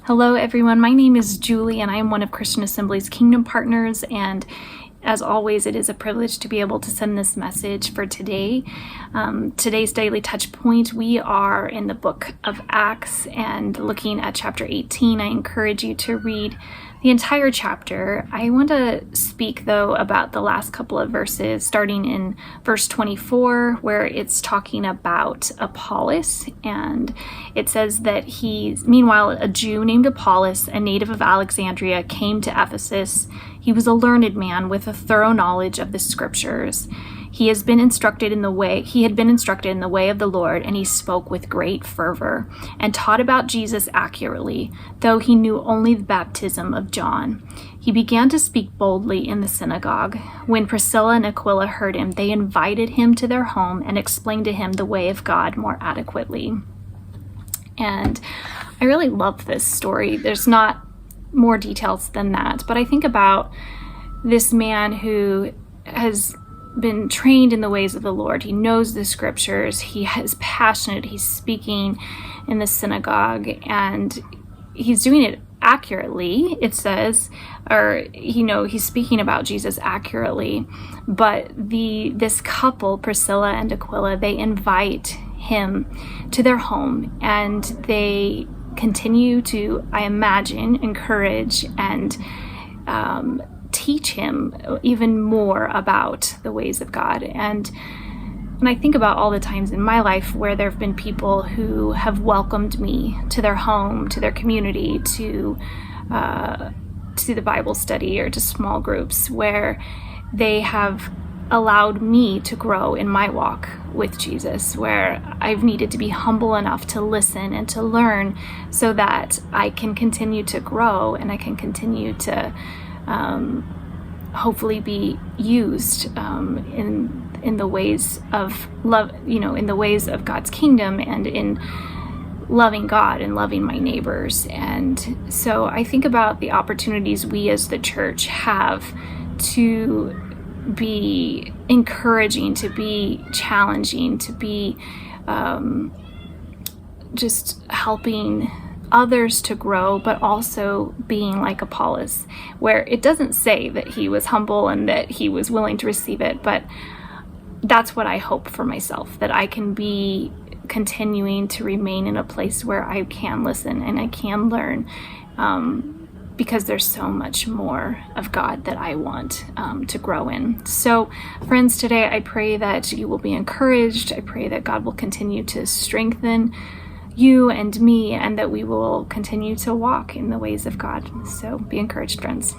Hello everyone, my name is Julie and I am one of Christian Assembly's Kingdom Partners, and as always it is a privilege to be able to send this message for today. Today's daily touch point, we are in the book of Acts and looking at chapter 18. I encourage you to read the entire chapter. I want to speak though about the last couple of verses, starting in verse 24, where it's talking about Apollos, and it says that meanwhile, a Jew named Apollos, a native of Alexandria, came to Ephesus. He was a learned man with a thorough knowledge of the scriptures. He had been instructed in the way of the Lord, and he spoke with great fervor and taught about Jesus accurately, though he knew only the baptism of John. He began to speak boldly in the synagogue. When Priscilla and Aquila heard him, they invited him to their home and explained to him the way of God more adequately. And I really love this story. There's not more details than that, but I think about this man who has been trained in the ways of the Lord. He knows the scriptures. He is passionate. He's speaking in the synagogue, and he's doing it accurately, it says, or he's speaking about Jesus accurately. But this couple, Priscilla and Aquila, they invite him to their home, and they continue to, I imagine, encourage and teach him even more about the ways of God. And I think about all the times in my life where there have been people who have welcomed me to their home, to their community, to the Bible study or to small groups, where they have allowed me to grow in my walk with Jesus, where I've needed to be humble enough to listen and to learn so that I can continue to grow and I can continue to hopefully be used in the ways of love, in the ways of God's kingdom, and in loving God and loving my neighbors. And so I think about the opportunities we as the church have to be encouraging, to be challenging, to be just helping others to grow, but also being like Apollos, where it doesn't say that he was humble and that he was willing to receive it, but that's what I hope for myself, that I can be continuing to remain in a place where I can listen and I can learn, because there's so much more of God that I want to grow in. So friends, today I pray that you will be encouraged. I pray that God will continue to strengthen you and me, and that we will continue to walk in the ways of God. So be encouraged, friends.